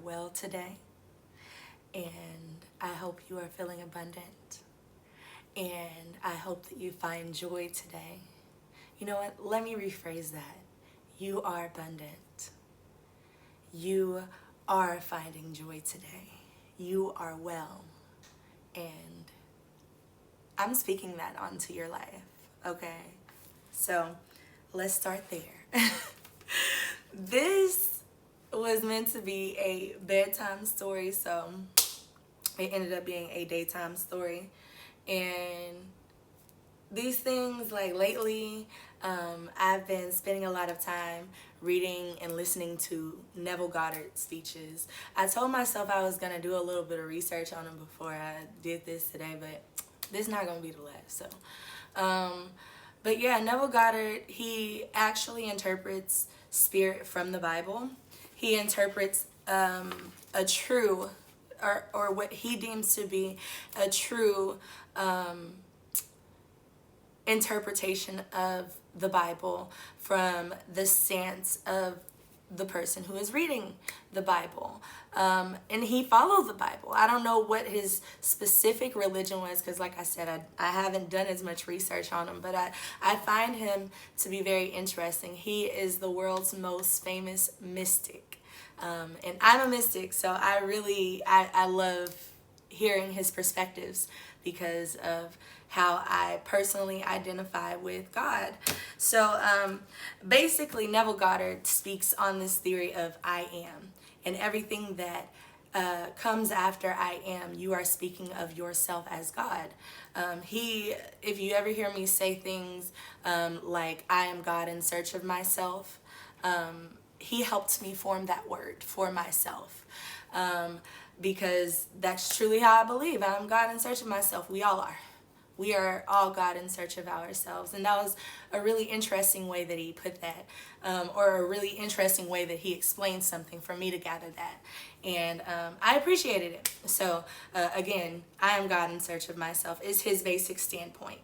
well today, and I hope you are feeling abundant, and I hope that you find joy today. You know what? Let me rephrase that. You are abundant. You are finding joy today. You are well, and I'm speaking that onto your life, okay? So let's start there. This was meant to be a bedtime story, so it ended up being a daytime story. And these things, like lately, I've been spending a lot of time reading and listening to Neville Goddard speeches. I told myself I was going to do a little bit of research on him before I did this today, but this is not going to be the last. But yeah, Neville Goddard, he actually interprets spirit from the Bible. He interprets a true, or what he deems to be a true interpretation of the Bible from the stance of the person who is reading the Bible. And he followed the Bible. I don't know what his specific religion was, because like I said, I haven't done as much research on him, but I find him to be very interesting. He is the world's most famous mystic. And I'm a mystic, so I love hearing his perspectives because of how I personally identify with God. So basically, Neville Goddard speaks on this theory of I am, and everything that comes after I am, you are speaking of yourself as God. If you ever hear me say things like I am God in search of myself, he helped me form that word for myself. Because that's truly how I believe. I'm God in search of myself. We all are. We are all God in search of ourselves. And that was a really interesting way that he put that, or a really interesting way that he explained something for me to gather that. And I appreciated it. So again, I am God in search of myself is his basic standpoint.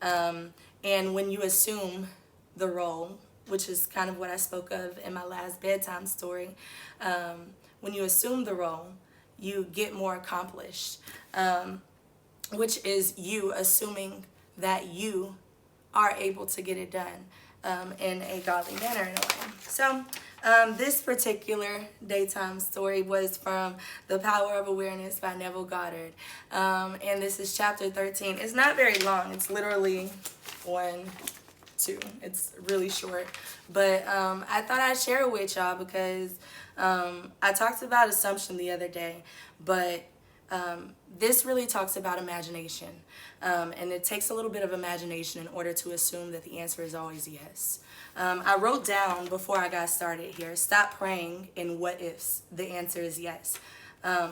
And when you assume the role, which is kind of what I spoke of in my last bedtime story, when you assume the role, you get more accomplished, which is you assuming that you are able to get it done in a godly manner in a way. So this particular daytime story was from The Power of Awareness by Neville Goddard. And this is chapter 13. It's not very long. It's literally 1, 2. It's really short. But I thought I'd share it with y'all because I talked about assumption the other day, but this really talks about imagination. And it takes a little bit of imagination in order to assume that the answer is always yes. I wrote down before I got started here, stop praying in what ifs. The answer is yes.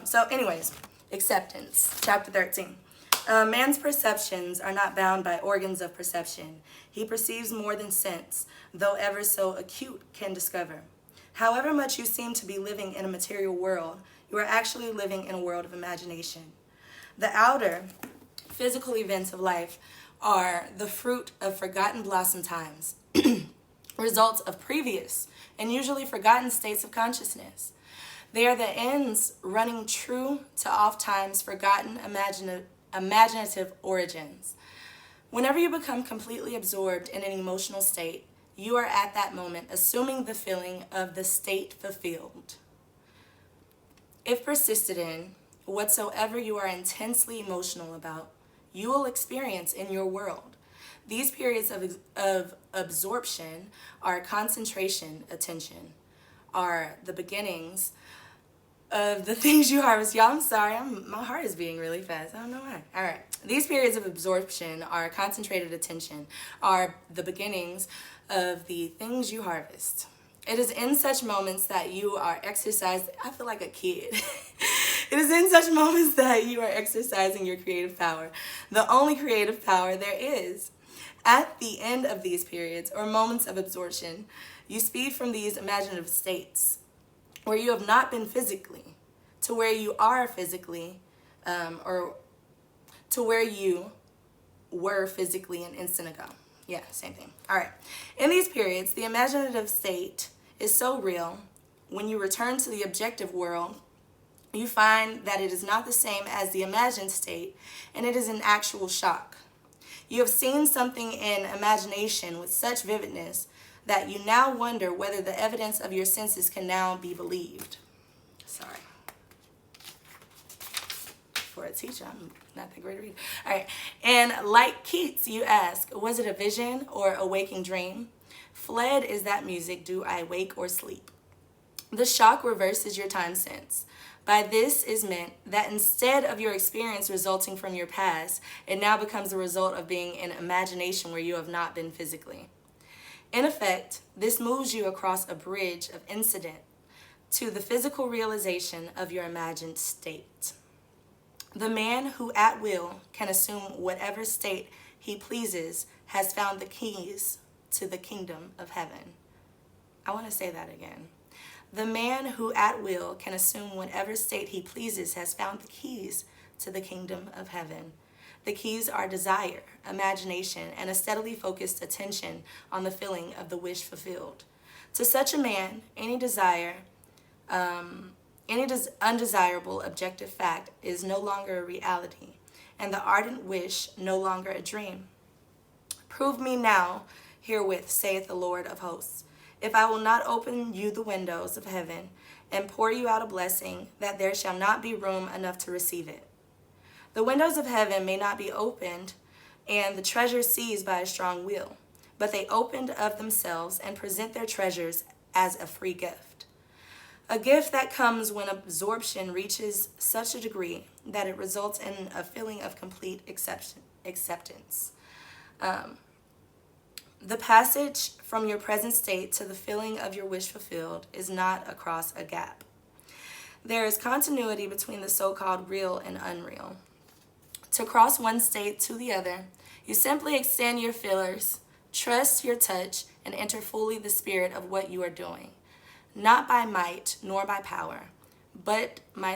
So anyways, acceptance, chapter 13. Man's perceptions are not bound by organs of perception. He perceives more than sense, though ever so acute, can discover. However much you seem to be living in a material world, you are actually living in a world of imagination. The outer, physical events of life are the fruit of forgotten blossom times, results of previous and usually forgotten states of consciousness. They are the ends running true to oft-times forgotten imaginative origins. Whenever you become completely absorbed in an emotional state, you are at that moment assuming the feeling of the state fulfilled. If persisted in, whatsoever you are intensely emotional about, you will experience in your world. These periods of absorption are concentration, attention, are the beginnings of the things you harvest. Y'all, I'm sorry, my heart is beating really fast. I don't know why. All right. These periods of absorption are concentrated attention, are the beginnings of the things you harvest. It is in such moments that you are exercised. I feel like a kid. It is in such moments that you are exercising your creative power, the only creative power there is. At the end of these periods or moments of absorption, you speed from these imaginative states where you have not been physically to where you are physically, or to where you were physically an instant ago. Yeah, same thing. All right. In these periods, the imaginative state is so real, when you return to the objective world, you find that it is not the same as the imagined state, and it is an actual shock. You have seen something in imagination with such vividness that you now wonder whether the evidence of your senses can now be believed. Sorry. For a teacher, I'm not that great at reading. All right. And like Keats, you ask, was it a vision or a waking dream? Fled is that music, do I wake or sleep? The shock reverses your time sense. By this is meant that instead of your experience resulting from your past, it now becomes the result of being in imagination where you have not been physically. In effect, this moves you across a bridge of incident to the physical realization of your imagined state. The man who at will can assume whatever state he pleases has found the keys to the kingdom of heaven. I want to say that again. The man who at will can assume whatever state he pleases has found the keys to the kingdom of heaven. The keys are desire, imagination, and a steadily focused attention on the feeling of the wish fulfilled. To such a man, any undesirable objective fact is no longer a reality, and the ardent wish no longer a dream. Prove me now herewith, saith the Lord of hosts, if I will not open you the windows of heaven and pour you out a blessing, that there shall not be room enough to receive it. The windows of heaven may not be opened and the treasure seized by a strong will, but they opened of themselves and present their treasures as a free gift. A gift that comes when absorption reaches such a degree that it results in a feeling of complete acceptance. The passage from your present state to the feeling of your wish fulfilled is not across a gap. There is continuity between the so-called real and unreal. To cross one state to the other, you simply extend your feelers, trust your touch, and enter fully the spirit of what you are doing. Not by might nor by power, but by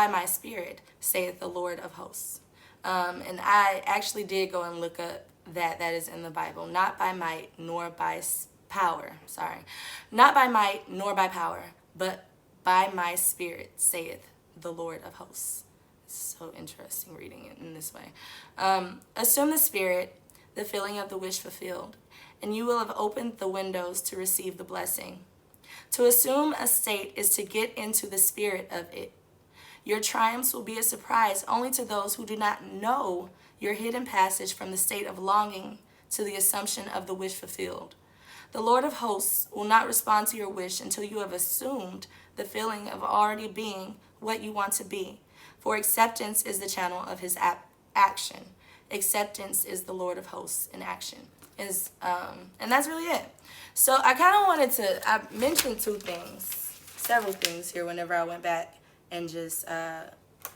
my spirit, saith the Lord of hosts. And I actually did go and look up that is in the Bible. Not by might nor by power. Not by might nor by power, but by my spirit, saith the Lord of hosts. It's so interesting reading it in this way. Assume the spirit, the feeling of the wish fulfilled, and you will have opened the windows to receive the blessing. To assume a state is to get into the spirit of it. Your triumphs will be a surprise only to those who do not know your hidden passage from the state of longing to the assumption of the wish fulfilled. The Lord of hosts will not respond to your wish until you have assumed the feeling of already being what you want to be. For acceptance is the channel of his action. Acceptance is the Lord of hosts in action. And that's really it. So I kind of I mentioned several things here whenever I went back and just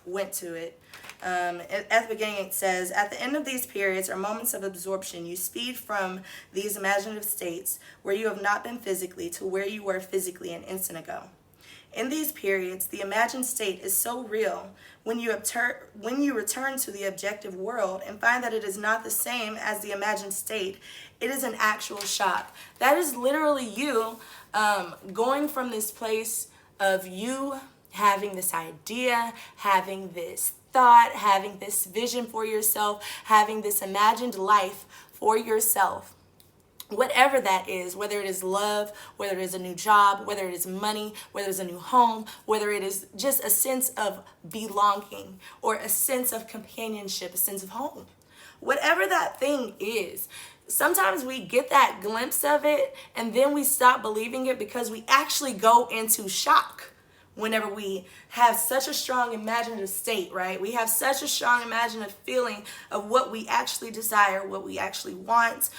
went to it. At the beginning it says, at the end of these periods or moments of absorption, you speed from these imaginative states where you have not been physically to where you were physically an instant ago. In these periods, the imagined state is so real when you return to the objective world and find that it is not the same as the imagined state. It is an actual shock. That is literally you going from this place of you having this idea, having this thought, having this vision for yourself, having this imagined life for yourself. Whatever that is, whether it is love, whether it is a new job, whether it is money, whether it's a new home, whether it is just a sense of belonging or a sense of companionship, a sense of home. Whatever that thing is, sometimes we get that glimpse of it and then we stop believing it because we actually go into shock. Whenever we have such a strong imaginative state, right? We have such a strong imaginative feeling of what we actually desire, what we actually want,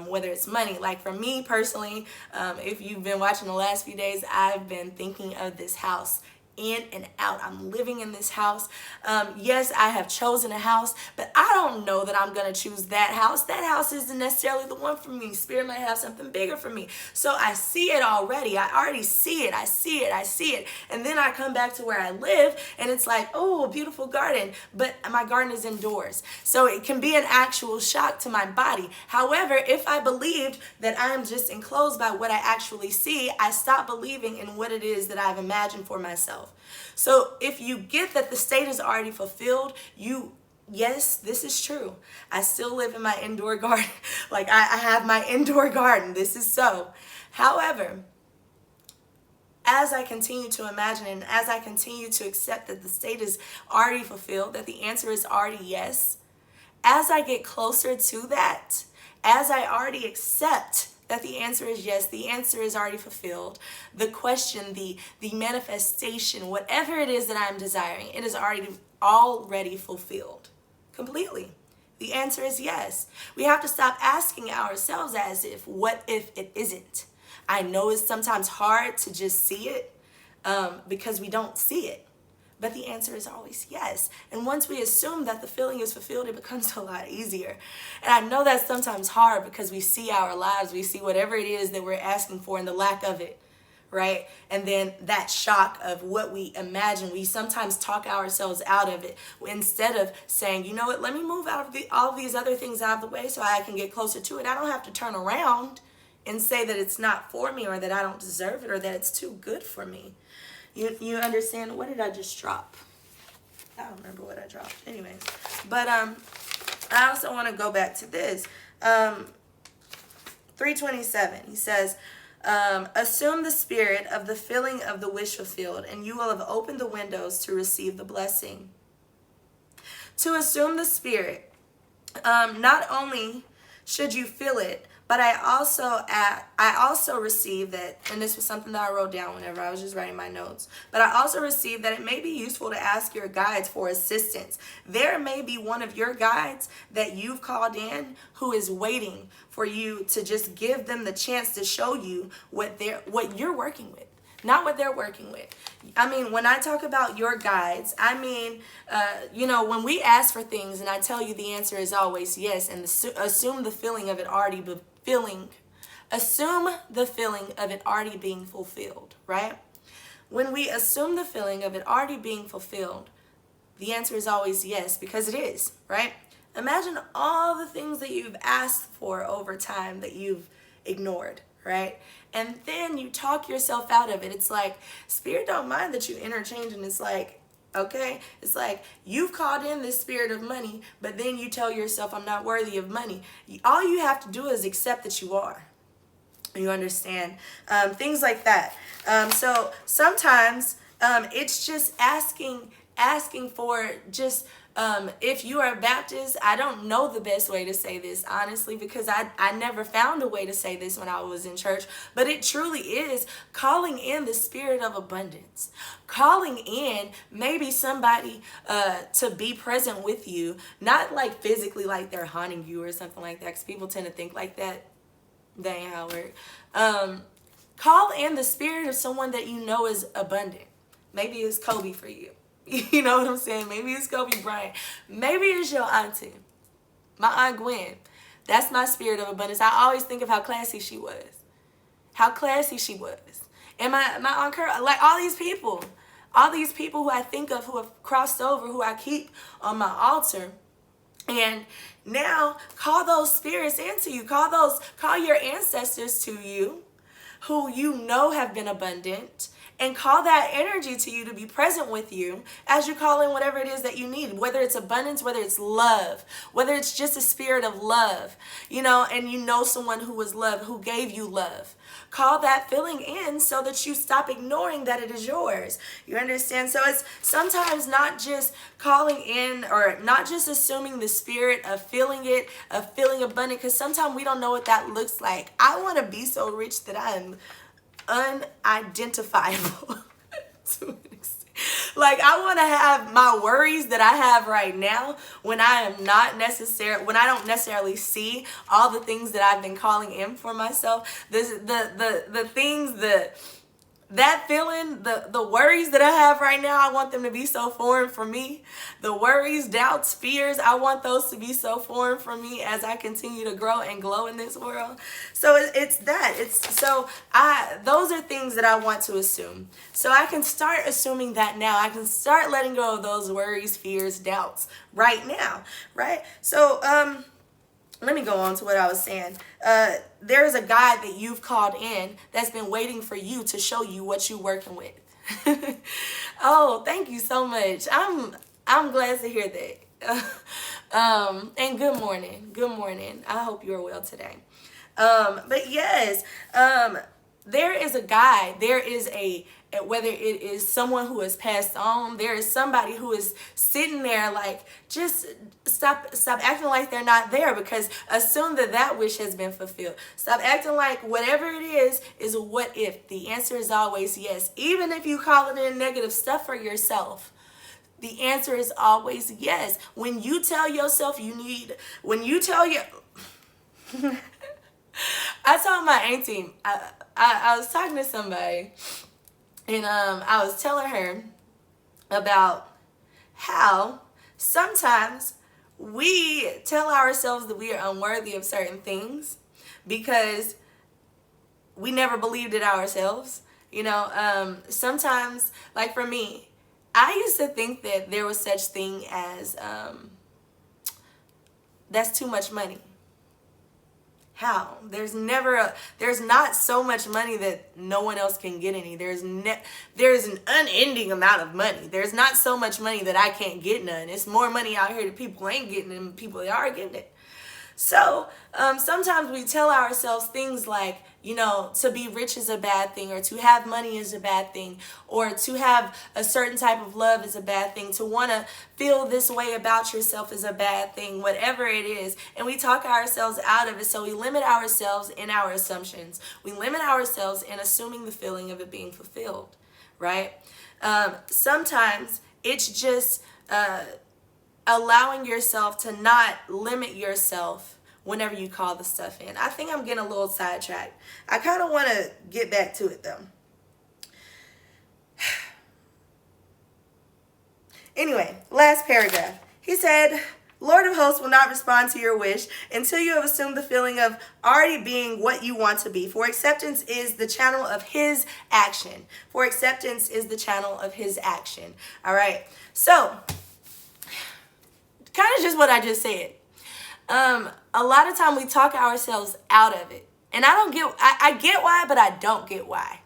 whether it's money. Like for me personally, if you've been watching the last few days, I've been thinking of this house in and out. I'm living in this house. Yes, I have chosen a house, but I don't know that I'm going to choose that house. That house isn't necessarily the one for me. Spirit might have something bigger for me. So I see it already. I already see it. I see it. And then I come back to where I live and it's like, oh, a beautiful garden, but my garden is indoors. So it can be an actual shock to my body. However, if I believed that I'm just enclosed by what I actually see, I stop believing in what it is that I've imagined for myself. yourself. So if you get that the state is already fulfilled, yes, this is true. I still live in my indoor garden. Like I have my indoor garden. This is so. However, as I continue to imagine and as I continue to accept that the state is already fulfilled, that the answer is already yes, as I get closer to that, as I already accept that the answer is yes, the answer is already fulfilled, the question, the manifestation, whatever it is that I'm desiring, it is already fulfilled completely. The answer is yes. We have to stop asking ourselves as if, what if it isn't? I know it's sometimes hard to just see it because we don't see it. But the answer is always yes. And once we assume that the feeling is fulfilled, it becomes a lot easier. And I know that's sometimes hard because we see our lives, we see whatever it is that we're asking for and the lack of it, right? And then that shock of what we imagine, we sometimes talk ourselves out of it instead of saying, you know what, let me move all of these other things out of the way so I can get closer to it. I don't have to turn around and say that it's not for me or that I don't deserve it or that it's too good for me. You understand? What did I just drop? I don't remember what I dropped. Anyways. But I also want to go back to this. 327. He says, assume the spirit of the filling of the wish fulfilled, and you will have opened the windows to receive the blessing. To assume the spirit, not only should you feel it, but I also received that, and this was something that I wrote down whenever I was just writing my notes, but I also received that it may be useful to ask your guides for assistance. There may be one of your guides that you've called in who is waiting for you to just give them the chance to show you what you're working with, not what they're working with. I mean, when I talk about your guides, I mean, when we ask for things and I tell you the answer is always yes, and assume the feeling of it already being fulfilled, right? When we assume the feeling of it already being fulfilled, the answer is always yes, because it is, right? Imagine all the things that you've asked for over time that you've ignored, right? And then you talk yourself out of it. It's like, Spirit don't mind that you interchange, and it's like, okay, it's like you've called in this spirit of money, but then you tell yourself, I'm not worthy of money. All you have to do is accept that you are. You understand? Things like that. So sometimes it's just asking for just, if you are Baptist, I don't know the best way to say this, honestly, because I never found a way to say this when I was in church, but it truly is calling in the spirit of abundance, calling in maybe somebody to be present with you, not like physically like they're haunting you or something like that, because people tend to think like that. That ain't how it works. Call in the spirit of someone that you know is abundant. Maybe it's Kobe for you. You know what I'm saying? Maybe it's Kobe Bryant. Maybe it's your auntie. My Aunt Gwen. That's my spirit of abundance. I always think of how classy she was. How classy she was. And my Aunt Carol, like all these people who I think of who have crossed over, who I keep on my altar. And now call those spirits into you. Call your ancestors to you who you know have been abundant. And call that energy to you to be present with you as you call in whatever it is that you need, whether it's abundance, whether it's love, whether it's just a spirit of love, and you know someone who was love, who gave you love. Call that feeling in so that you stop ignoring that it is yours. You understand? So it's sometimes not just calling in or not just assuming the spirit of feeling it, of feeling abundant, because sometimes we don't know what that looks like. I want to be so rich that I am unidentifiable to an extent. Like I want to have my worries that I have right now when I don't necessarily see all the things that I've been calling in for myself. The things that feeling, the worries that I have right now, I want them to be so foreign for me. The worries, doubts, fears, I want those to be so foreign for me as I continue to grow and glow in this world. So those are things that I want to assume. So I can start assuming that now. I can start letting go of those worries, fears, doubts right now, right? So, let me go on to what I was saying. There's a guide that you've called in that's been waiting for you to show you what you're working with. Oh, thank you so much. I'm glad to hear that. And good morning. Good morning. I hope you're well today. But yes, there is a guy, there is whether it is someone who has passed on, there is somebody who is sitting there like, just stop acting like they're not there, because assume that wish has been fulfilled. Stop acting like whatever it is a what if. The answer is always yes. Even if you call it in negative stuff for yourself, the answer is always yes. When you tell yourself I told my auntie, I was talking to somebody, and I was telling her about how sometimes we tell ourselves that we are unworthy of certain things because we never believed it ourselves. Sometimes, like for me, I used to think that there was such thing as that's too much money. How? There's not so much money that no one else can get any. There's an unending amount of money. There's not so much money that I can't get none. It's more money out here that people ain't getting than people that are getting it. So sometimes we tell ourselves things like, to be rich is a bad thing, or to have money is a bad thing, or to have a certain type of love is a bad thing, to want to feel this way about yourself is a bad thing, whatever it is. And we talk ourselves out of it. So we limit ourselves in our assumptions. We limit ourselves in assuming the feeling of it being fulfilled, right? Sometimes it's just allowing yourself to not limit yourself whenever you call the stuff in. I think I'm getting a little sidetracked. I kind of want to get back to it though. Anyway, last paragraph. He said, Lord of hosts will not respond to your wish until you have assumed the feeling of already being what you want to be. For acceptance is the channel of his action. For acceptance is the channel of his action. All right. So, kind of just what I just said. A lot of time we talk ourselves out of it. And I get why, but I don't get why.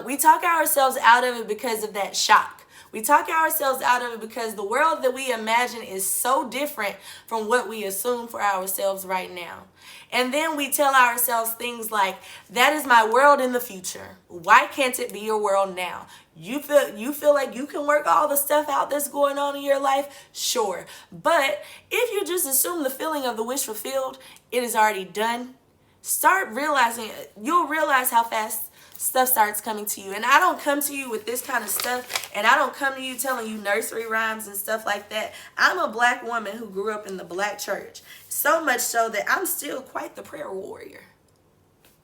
We talk ourselves out of it because of that shock. We talk ourselves out of it because the world that we imagine is so different from what we assume for ourselves right now. And then we tell ourselves things like, that is my world in the future. Why can't it be your world now? You feel like you can work all the stuff out that's going on in your life? Sure. But if you just assume the feeling of the wish fulfilled, it is already done. Start realizing, you'll realize how fast stuff starts coming to you. And I don't come to you with this kind of stuff, and I don't come to you telling you nursery rhymes and stuff like that. I'm a black woman who grew up in the black church, so much so that I'm still quite the prayer warrior.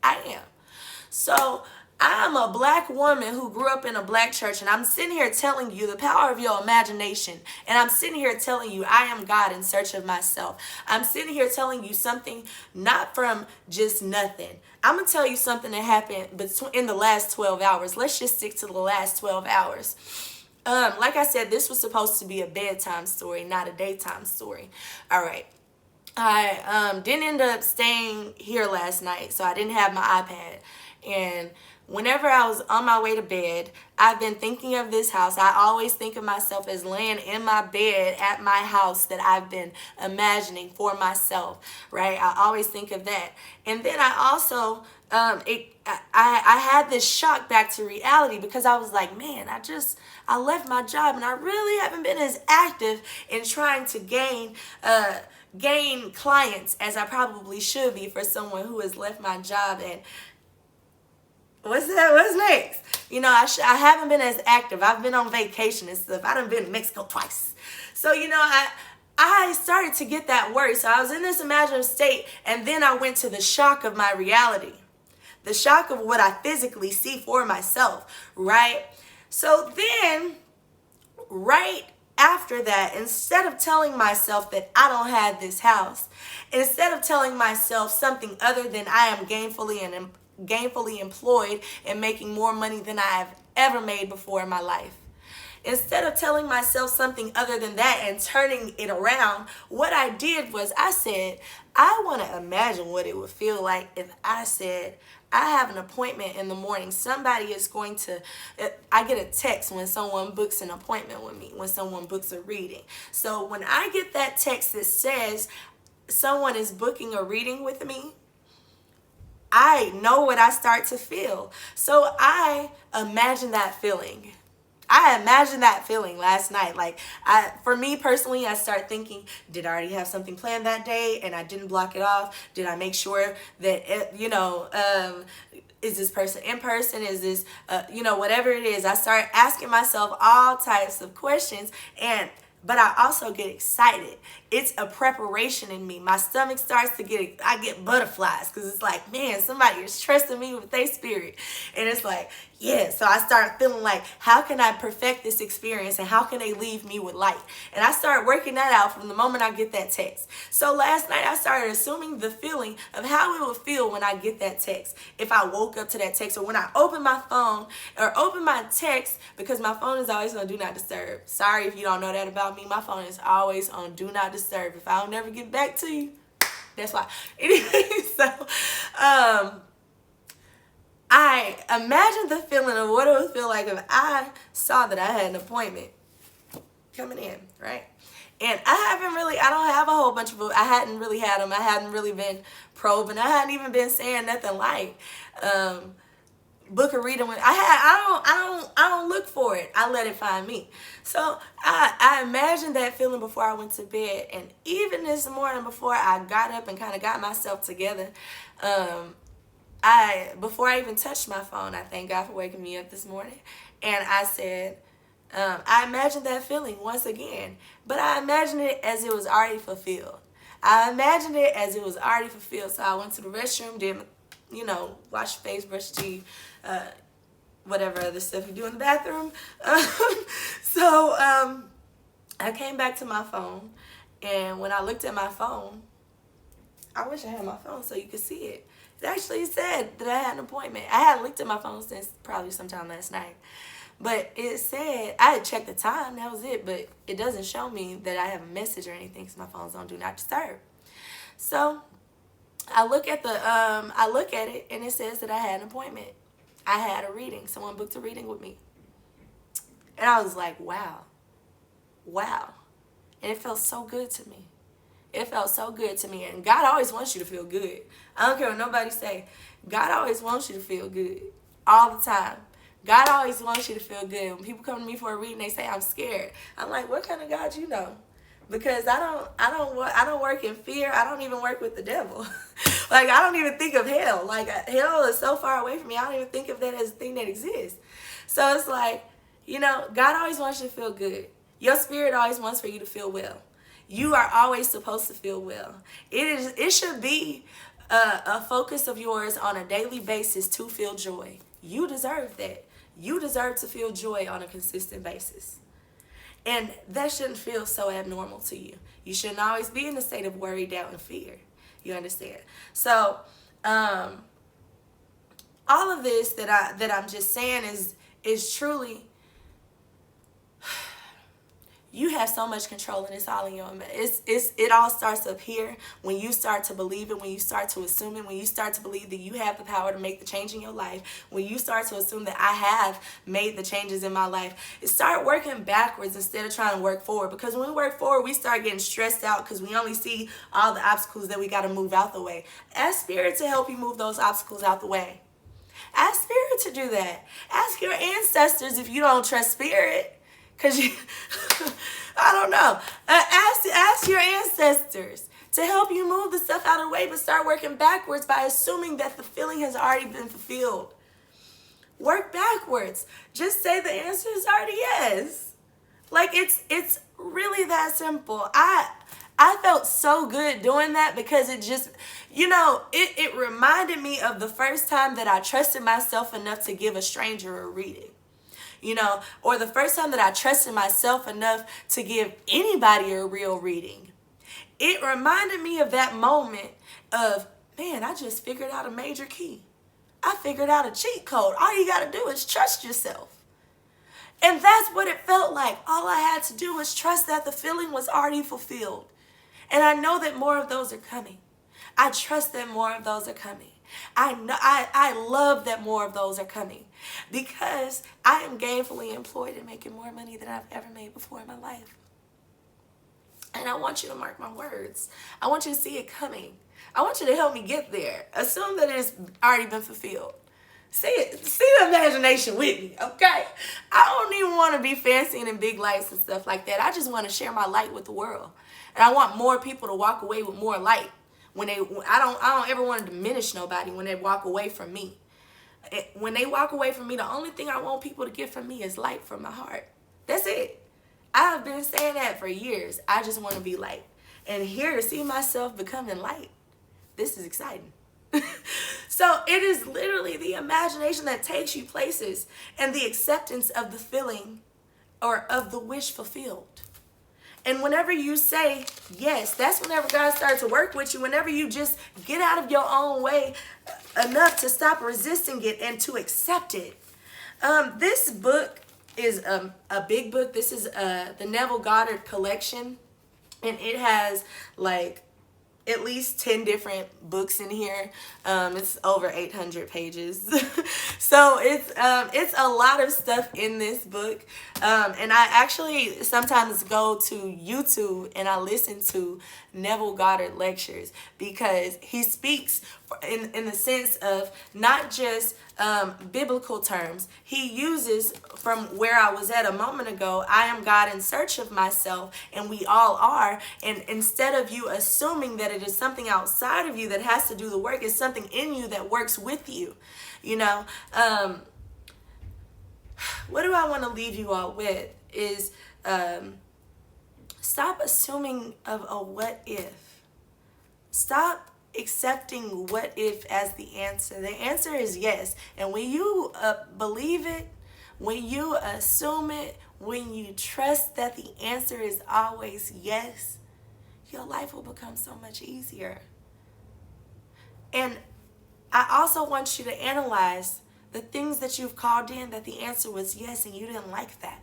I am. So I'm a black woman who grew up in a black church, and I'm sitting here telling you the power of your imagination. And I'm sitting here telling you I am God in search of myself. I'm sitting here telling you something not from just nothing. I'm going to tell you something that happened in the last 12 hours. Let's just stick to the last 12 hours. Like I said, this was supposed to be a bedtime story, not a daytime story. All right. I didn't end up staying here last night, so I didn't have my iPad. And whenever I was on my way to bed, I've been thinking of this house. I always think of myself as laying in my bed at my house that I've been imagining for myself, right? I always think of that. And then I also, I had this shock back to reality, because I was like, man, I left my job, and I really haven't been as active in trying to gain clients as I probably should be for someone who has left my job. And what's next? I haven't been as active. I've been on vacation and stuff. I done been to Mexico twice. So, I started to get that worried. So I was in this imaginative state, and then I went to the shock of my reality. The shock of what I physically see for myself, right? So then, right after that, instead of telling myself that I don't have this house, instead of telling myself something other than I am gainfully employed and making more money than I have ever made before in my life, instead of telling myself something other than that and turning it around, what I did was I said, I want to imagine what it would feel like if I said, I have an appointment in the morning. Somebody is going to, I get a text when someone books an appointment with me, when someone books a reading. So when I get that text that says someone is booking a reading with me, I know what I start to feel. So I imagine that feeling. I imagined that feeling last night. Like, for me personally, I start thinking, did I already have something planned that day and I didn't block it off? Did I make sure that, is this person in person? Is this, whatever it is? I start asking myself all types of questions, but I also get excited. It's a preparation in me. My stomach starts to I get butterflies because it's like, man, somebody is trusting me with their spirit. And it's like, yeah. So I start feeling like, how can I perfect this experience and how can they leave me with light? And I start working that out from the moment I get that text. So last night I started assuming the feeling of how it would feel when I get that text. If I woke up to that text, or when I open my phone or open my text, because my phone is always on Do Not Disturb. Sorry if you don't know that about me. My phone is always on Do Not Disturb. If I don't never get back to you, that's why. Anyway, so I imagined the feeling of what it would feel like if I saw that I had an appointment coming in, right? And I don't have a whole bunch of, I hadn't really had them. I hadn't really been probing. I hadn't even been saying nothing like, book a reading with, I don't look for it. I let it find me. So I imagined that feeling before I went to bed. And even this morning before I got up and kind of got myself together, before I even touched my phone, I thank God for waking me up this morning. And I said, I imagined that feeling once again, but I imagined it as it was already fulfilled. I imagined it as it was already fulfilled. So I went to the restroom, did, wash your face, brush your teeth, whatever other stuff you do in the bathroom. So I came back to my phone, and when I looked at my phone, I wish I had my phone so you could see it. It actually said that I had an appointment. I hadn't looked at my phone since probably sometime last night. But it said, I had checked the time, that was it, but it doesn't show me that I have a message or anything because my phone's on Do Not Disturb. So I look at it, and it says that I had an appointment. I had a reading. Someone booked a reading with me. And I was like, wow. And it felt so good to me. It felt so good to me. And God always wants you to feel good. I don't care what nobody say. God always wants you to feel good all the time. God always wants you to feel good. When people come to me for a reading, they say, I'm scared. I'm like, what kind of God you know? Because I don't work in fear. I don't even work with the devil. Like, I don't even think of hell. Like, hell is so far away from me. I don't even think of that as a thing that exists. So it's like, God always wants you to feel good. Your spirit always wants for you to feel well. You are always supposed to feel well. It should be a focus of yours on a daily basis to feel joy. You deserve that. You deserve to feel joy on a consistent basis. And that shouldn't feel so abnormal to you. You shouldn't always be in a state of worry, doubt, and fear. You understand? So, all of this that I'm just saying is truly, you have so much control, and it's all in your mind. It all starts up here when you start to believe it, when you start to assume it, when you start to believe that you have the power to make the change in your life, when you start to assume that I have made the changes in my life. Start working backwards instead of trying to work forward. Because when we work forward, we start getting stressed out because we only see all the obstacles that we got to move out the way. Ask Spirit to help you move those obstacles out the way. Ask Spirit to do that. Ask your ancestors if you don't trust Spirit. Because I don't know. Ask your ancestors to help you move the stuff out of the way, but start working backwards by assuming that the feeling has already been fulfilled. Work backwards. Just say the answer is already yes. Like, it's really that simple. I felt so good doing that because it just, it reminded me of the first time that I trusted myself enough to give a stranger a reading. Or the first time that I trusted myself enough to give anybody a real reading. It reminded me of that moment of, man, I just figured out a major key. I figured out a cheat code. All you got to do is trust yourself. And that's what it felt like. All I had to do was trust that the feeling was already fulfilled. And I know that more of those are coming. I trust that more of those are coming. I love that more of those are coming because I am gainfully employed and making more money than I've ever made before in my life. And I want you to mark my words. I want you to see it coming. I want you to help me get there. Assume that it's already been fulfilled. See it. See the imagination with me, okay? I don't even want to be fancy and in big lights and stuff like that. I just want to share my light with the world. And I want more people to walk away with more light. I don't ever want to diminish nobody when they walk away from me. When they walk away from me, the only thing I want people to get from me is light from my heart. That's it. I have been saying that for years. I just want to be light. And here to see myself becoming light, this is exciting. So it is literally the imagination that takes you places and the acceptance of the feeling or of the wish fulfilled. And whenever you say yes, that's whenever God starts to work with you. Whenever you just get out of your own way enough to stop resisting it and to accept it. This book is a big book. This is the Neville Goddard collection. And it has like at least 10 different books in here. It's over 800 pages. So it's a lot of stuff in this book. And I actually sometimes go to YouTube and I listen to Neville Goddard lectures because he speaks in the sense of not just biblical terms. He uses from where I was at a moment ago, I am God in search of myself, and we all are. And instead of you assuming that it is something outside of you that has to do the work, it's something in you that works with you. You know, what do I want to leave you all with is stop assuming of a what if. Stop accepting what if as the answer. The answer is yes. And when you believe it, when you assume it, when you trust that the answer is always yes, your life will become so much easier. And I also want you to analyze the things that you've called in that the answer was yes and you didn't like that.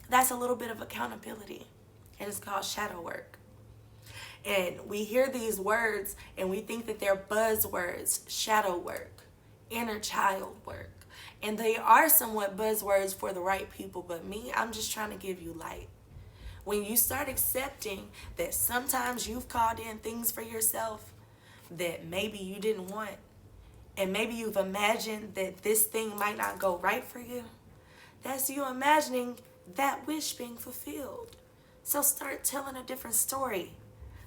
That's a little bit of accountability. And it's called shadow work. And we hear these words and we think that they're buzzwords, shadow work, inner child work. And they are somewhat buzzwords for the right people, but me, I'm just trying to give you light. When you start accepting that sometimes you've called in things for yourself that maybe you didn't want, and maybe you've imagined that this thing might not go right for you, that's you imagining that wish being fulfilled. So start telling a different story.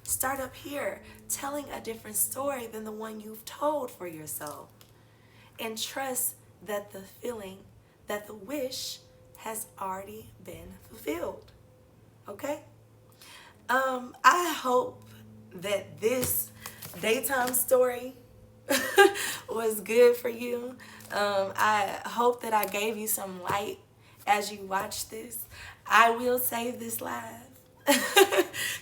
Start up here, telling a different story than the one you've told for yourself. And trust that the feeling, that the wish has already been fulfilled. Okay? I hope that this daytime story was good for you. I hope that I gave you some light as you watch this. I will save this live.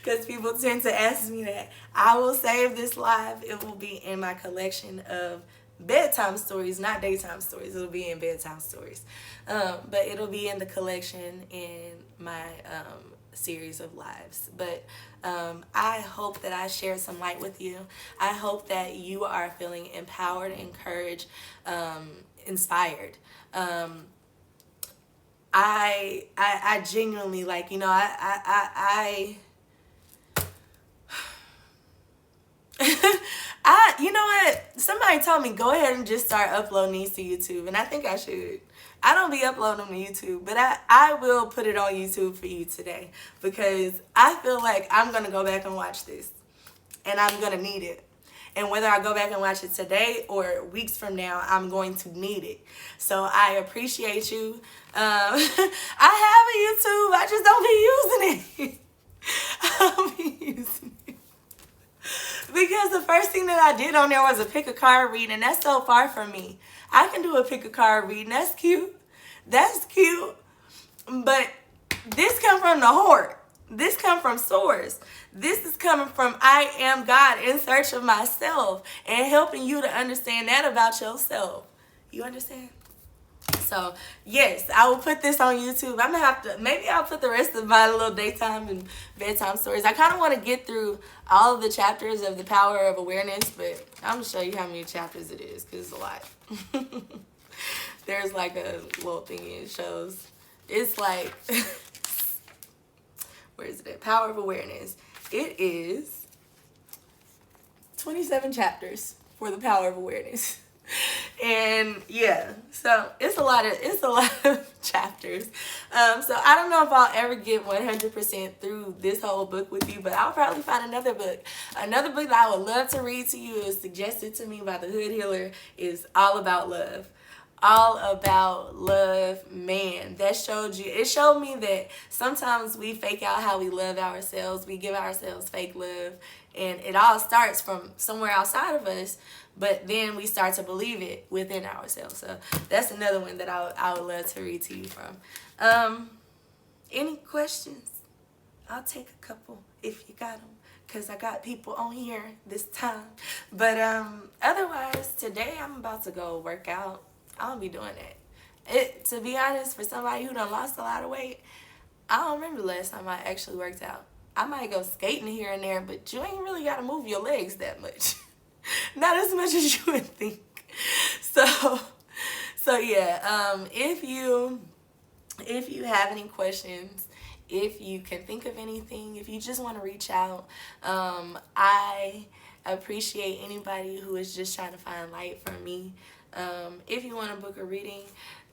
Because people tend to ask me that. I will save this live. It will be in my collection of bedtime stories, not daytime stories. It'll be in bedtime stories. But it'll be in the collection in my series of lives. But I hope that I shared some light with you. I hope that you are feeling empowered, encouraged, inspired. I genuinely, like, you know, you know what? Somebody told me go ahead and just start uploading these to YouTube, and I think I should. I don't be uploading them to YouTube, but I will put it on YouTube for you today because I feel like I'm going to go back and watch this, and I'm going to need it. And whether I go back and watch it today or weeks from now, I'm going to need it. So I appreciate you. I have a YouTube. I just don't be using it. I don't be using it. Because the first thing that I did on there was a pick a card reading, and that's so far from me. I can do a pick a card reading. That's cute. That's cute. But this come from the heart. This come from source. This is coming from I am God in search of myself and helping you to understand that about yourself. You understand? So, yes, I will put this on YouTube. I'm going to have to, maybe I'll put the rest of my little daytime and bedtime stories. I kind of want to get through all of the chapters of The Power of Awareness, but I'm going to show you how many chapters it is, because it's a lot. There's like a little thingy it shows. It's like, where is it at? Power of Awareness. It is 27 chapters for The Power of Awareness. And yeah, so it's a lot of chapters. So I don't know if I'll ever get 100% through this whole book with you, but I'll probably find another book. Another book that I would love to read to you, is suggested to me by the Hood Healer, is All About Love. All About Love, man, that it showed me that sometimes we fake out how we love ourselves. We give ourselves fake love, and it all starts from somewhere outside of us, but then we start to believe it within ourselves. So that's another one that I would love to read to you from. Any questions? I'll take a couple if you got them, because I got people on here this time. But otherwise, today I'm about to go work out. I don't be doing that. To be honest, for somebody who done lost a lot of weight, I don't remember the last time I actually worked out. I might go skating here and there, but you ain't really got to move your legs that much. Not as much as you would think. So yeah, if you have any questions, if you can think of anything, if you just want to reach out, I appreciate anybody who is just trying to find light from me. If you want to book a reading,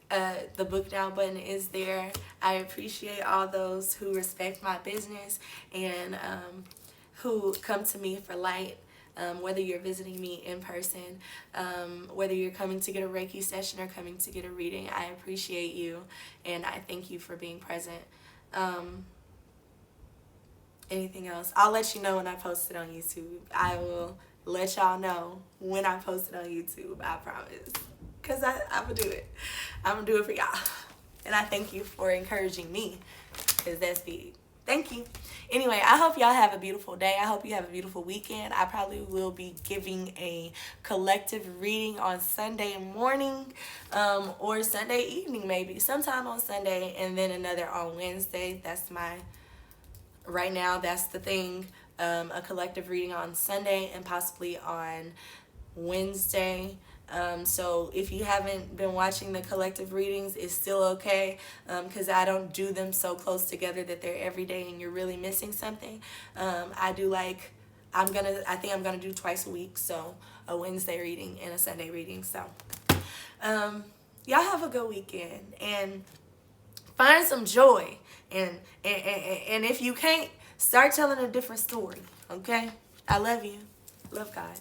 the book now button is there. I appreciate all those who respect my business and who come to me for light, whether you're visiting me in person, whether you're coming to get a Reiki session or coming to get a reading. I appreciate you, and I thank you for being present. Anything else? I'll let you know when I post it on YouTube. I will let y'all know when I post it on YouTube, I promise. Because I'm going to do it. I'm going to do it for y'all. And I thank you for encouraging me, because that's big. Thank you. Anyway, I hope y'all have a beautiful day. I hope you have a beautiful weekend. I probably will be giving a collective reading on Sunday morning, or Sunday evening maybe. Sometime on Sunday, and then another on Wednesday. Right now, that's the thing. A collective reading on Sunday and possibly on Wednesday. So if you haven't been watching the collective readings, it's still okay, because I don't do them so close together that they're every day and you're really missing something. I think I'm gonna do twice a week, so a Wednesday reading and a Sunday reading. So y'all have a good weekend and find some joy, and if you can't, start telling a different story. Okay? I love you. Love God.